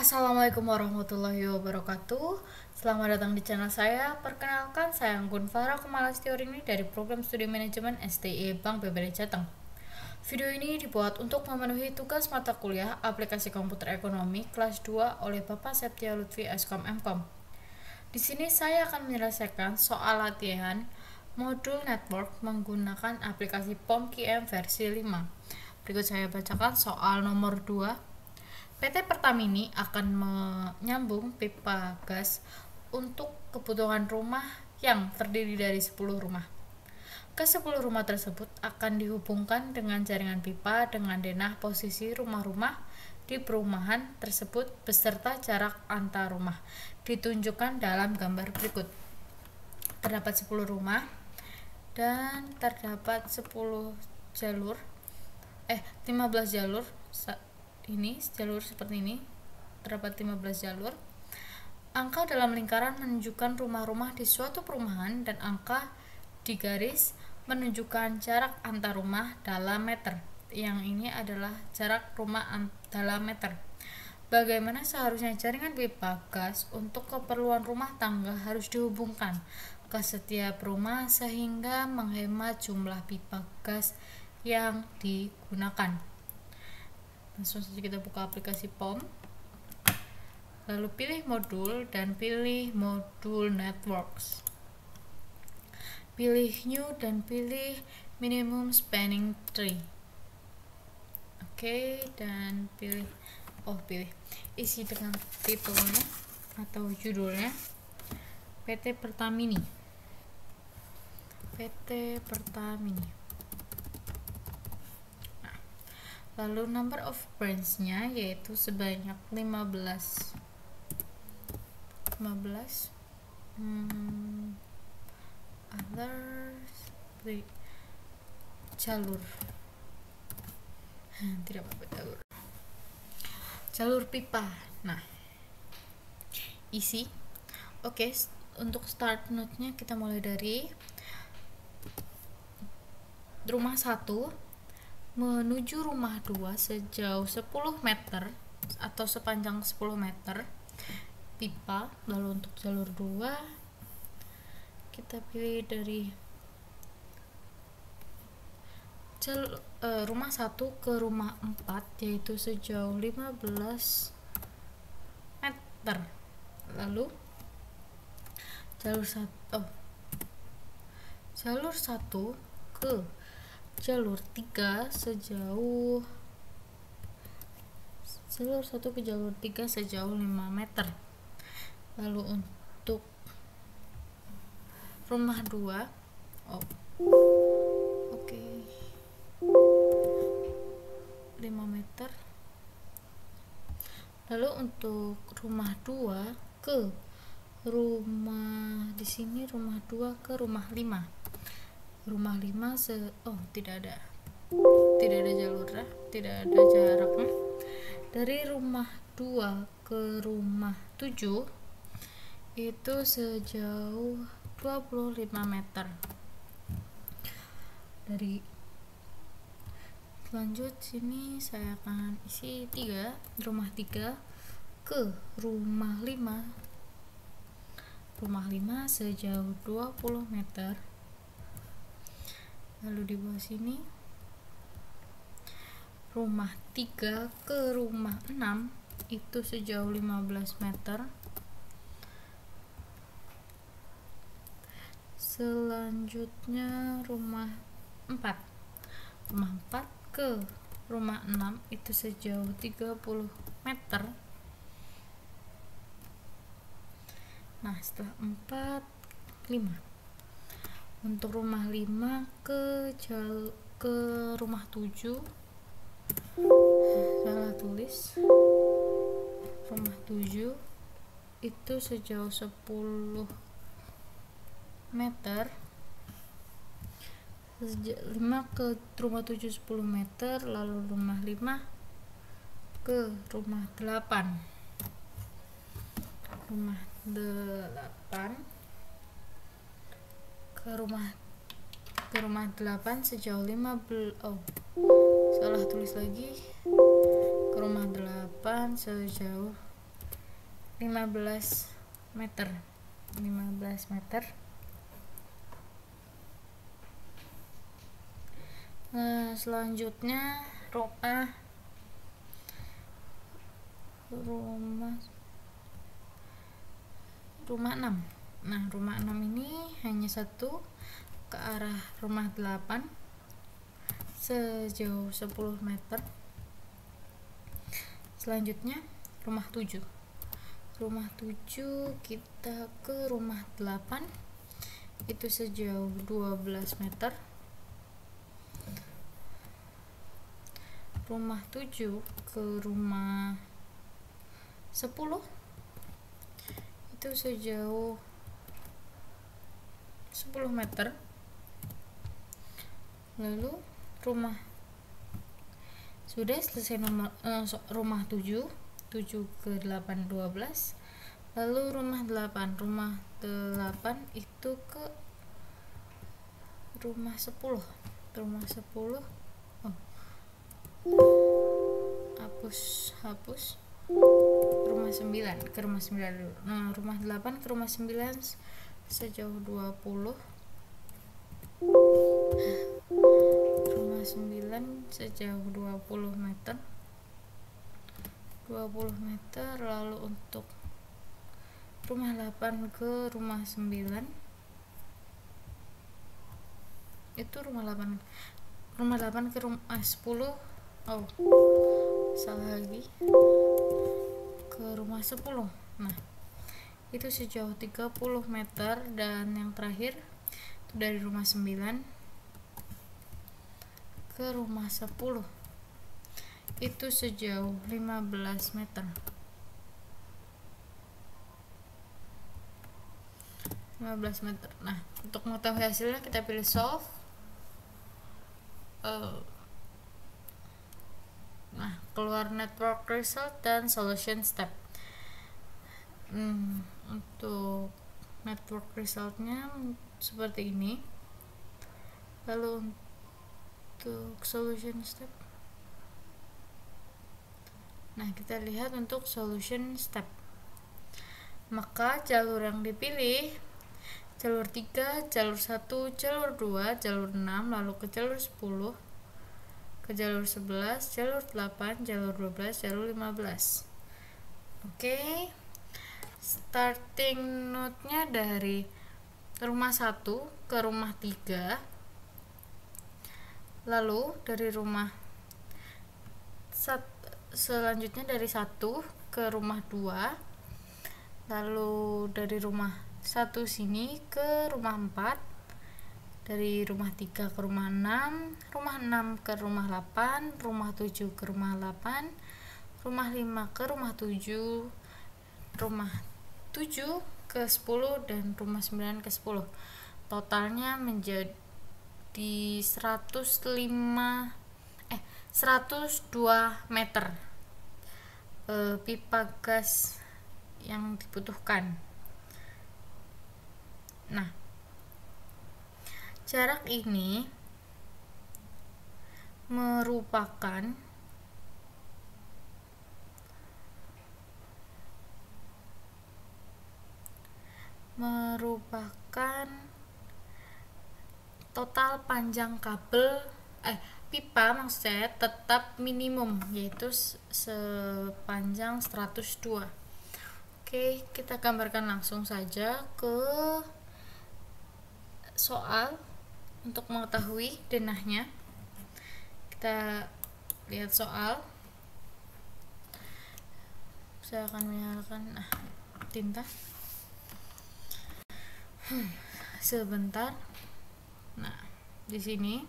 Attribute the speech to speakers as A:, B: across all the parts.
A: Assalamualaikum warahmatullahi wabarakatuh. Selamat datang di channel saya. Perkenalkan, saya Anggun Farah Kumalastiorini ini dari program studi manajemen STI Bank BBD Jateng. Video ini dibuat untuk memenuhi tugas mata kuliah aplikasi komputer ekonomi kelas 2 oleh Bapak Septia Lutfi Eskom Mkom. Di sini saya akan menyelesaikan soal latihan modul network menggunakan aplikasi POM QM versi 5. Berikut saya bacakan soal nomor 2. PT Pertamini akan menyambung pipa gas untuk kebutuhan rumah yang terdiri dari 10 rumah. Ke-10 rumah tersebut akan dihubungkan dengan jaringan pipa dengan denah posisi rumah-rumah di perumahan tersebut beserta jarak antar rumah. Ditunjukkan dalam gambar berikut. Terdapat 10 rumah dan terdapat 15 jalur. Ini jalur seperti ini, terdapat 15 jalur. Angka dalam lingkaran menunjukkan rumah-rumah di suatu perumahan dan angka di garis menunjukkan jarak antar rumah dalam meter. Yang ini adalah jarak rumah dalam meter. Bagaimana seharusnya jaringan pipa gas untuk keperluan rumah tangga harus dihubungkan ke setiap rumah sehingga menghemat jumlah pipa gas yang digunakan. Langsung saja kita buka aplikasi POM, lalu pilih modul dan pilih modul networks, pilih new dan pilih minimum spanning tree. Oke, dan pilih isi dengan titelnya atau judulnya PT Pertamini. Lalu number of branch-nya yaitu sebanyak 15 jalur jalur pipa. Nah, isi. Oke, untuk start node-nya kita mulai dari rumah 1 menuju rumah 2 sejauh 10 meter atau sepanjang 10 meter pipa. Lalu untuk jalur 2 kita pilih dari rumah 1 ke rumah 4 yaitu sejauh 15 meter. Lalu jalur 1 ke jalur 3 sejauh 5 meter. Lalu untuk rumah 2 5 meter. Lalu untuk rumah 2 ke rumah di sini rumah 2 ke rumah 5. Rumah 5 tidak ada jalurnya, tidak ada jaraknya. Dari rumah 2 ke rumah 7 itu sejauh 25 meter. Lanjut sini saya akan isi rumah 3 ke rumah 5. Rumah 5 sejauh 20 meter. Lalu di bawah sini rumah 3 ke rumah 6 itu sejauh 15 meter. Selanjutnya rumah 4 ke rumah 6 itu sejauh 30 meter. Nah, setelah 4, 5. Untuk rumah 5 ke rumah 7 salah tulis. Rumah 7 itu sejauh 10 meter. 5 ke rumah 7 10 meter. Lalu rumah 5 ke rumah 8 ke rumah 8 sejauh 15 salah tulis lagi. Ke rumah 8 sejauh 15 meter. Nah, selanjutnya rumah 6. Nah, rumah 6 ini hanya satu ke arah rumah 8 sejauh 10 meter. Selanjutnya rumah 7. Rumah 7 kita ke rumah 8 itu sejauh 12 meter. Rumah 7 ke rumah 10 itu sejauh 10 meter. Lalu sudah selesai rumah 7 ke 8 12. Lalu rumah 8 itu ke rumah 10. Hapus rumah 9 dulu. Nah, rumah 8 ke rumah 9 sejauh 20. Rumah 9 sejauh 20 meter. Lalu untuk rumah 8 ke rumah 9 itu rumah 8 ke rumah 10. Salah lagi, ke rumah 10. Nah, itu sejauh 30 meter. Dan yang terakhir itu dari rumah 9 ke rumah 10 itu sejauh 15 meter. Nah, untuk mengetahui hasilnya kita pilih solve. Nah, keluar network result dan solution step. Untuk network resultnya seperti ini. Lalu untuk solution step, nah kita lihat untuk solution step, maka jalur yang dipilih jalur 3, jalur 1, jalur 2, jalur 6, lalu ke jalur 10, ke jalur 11, jalur 8, jalur 12, jalur 15. Oke. Starting node-nya dari rumah 1 ke rumah 3. Lalu dari rumah selanjutnya dari 1 ke rumah 2. Lalu dari rumah 1 sini ke rumah 4. Dari rumah 3 ke rumah 6, rumah 6 ke rumah 8, rumah 7 ke rumah 8, rumah 5 ke rumah 7, rumah 7 ke 10, dan rumah 9 ke 10. Totalnya menjadi 102 meter pipa gas yang dibutuhkan. Nah, jarak ini merupakan total panjang kabel pipa maksud saya tetap minimum, yaitu sepanjang 102. Oke, kita gambarkan langsung saja ke soal untuk mengetahui denahnya. Kita lihat soal. Saya akan menyalakan tinta sebentar. Nah, di sini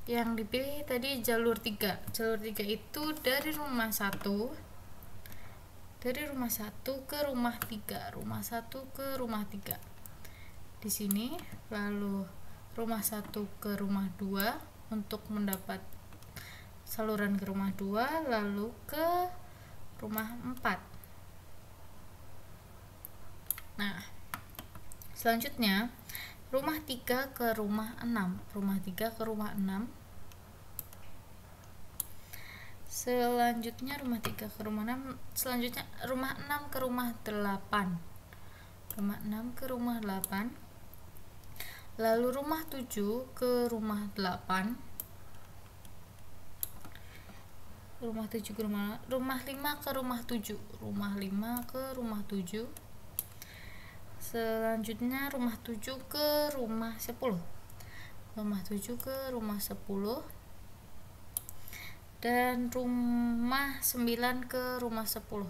A: yang dipilih tadi jalur 3. Jalur 3 itu dari rumah 1 ke rumah 3, rumah 1 ke rumah 3 di sini. Lalu rumah 1 ke rumah 2 untuk mendapat saluran ke rumah 2, lalu ke rumah 4. Nah, selanjutnya rumah 3 ke rumah 6. Rumah 3 ke rumah 6 Selanjutnya rumah 3 ke rumah 6, selanjutnya rumah 6 ke rumah 8. Rumah 6 ke rumah 8. Lalu rumah 7 ke rumah 8. Rumah 7 ke rumah 5 ke rumah 7. Rumah 5 ke rumah 7. Selanjutnya rumah 7 ke rumah 10. Rumah 7 ke rumah 10. Dan rumah 9 ke rumah 10.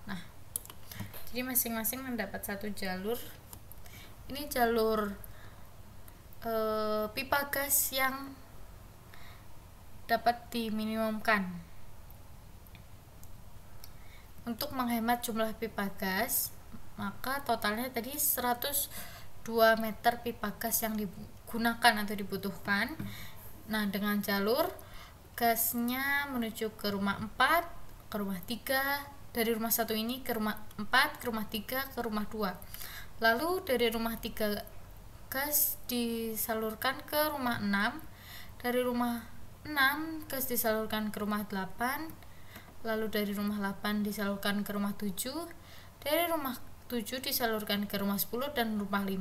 A: Nah, jadi masing-masing mendapat satu jalur. Ini jalur pipa gas yang dapat diminimumkan. Untuk menghemat jumlah pipa gas, maka totalnya tadi 102 meter pipa gas yang digunakan atau dibutuhkan. Nah, dengan jalur gasnya menuju ke rumah 4, ke rumah 3, dari rumah 1 ini ke rumah 4, ke rumah 3, ke rumah 2. Lalu dari rumah 3 gas disalurkan ke rumah 6, dari rumah 6 gas disalurkan ke rumah 8, lalu dari rumah 8 disalurkan ke rumah 7, dari rumah 7 disalurkan ke rumah 10 dan rumah 5,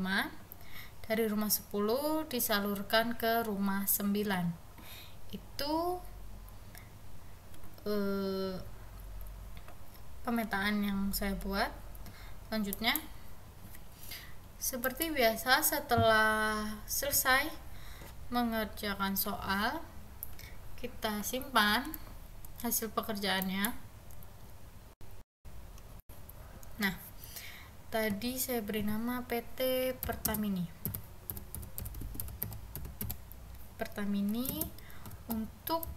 A: dari rumah 10 disalurkan ke rumah 9. Itu pemetaan yang saya buat. Selanjutnya, seperti biasa, setelah selesai mengerjakan soal, kita simpan hasil pekerjaannya. Nah, tadi saya beri nama PT Pertamini. Pertamini untuk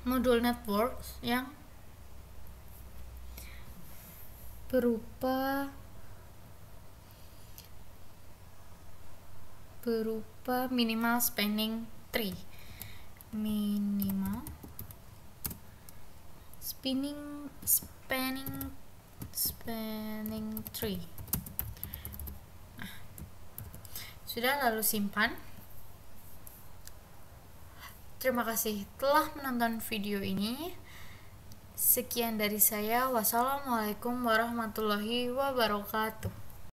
A: modul network yang berupa minimal spanning tree. Minimal spanning tree. Nah, sudah, lalu simpan. Terima kasih telah menonton video ini. Sekian dari saya. Wassalamualaikum warahmatullahi wabarakatuh.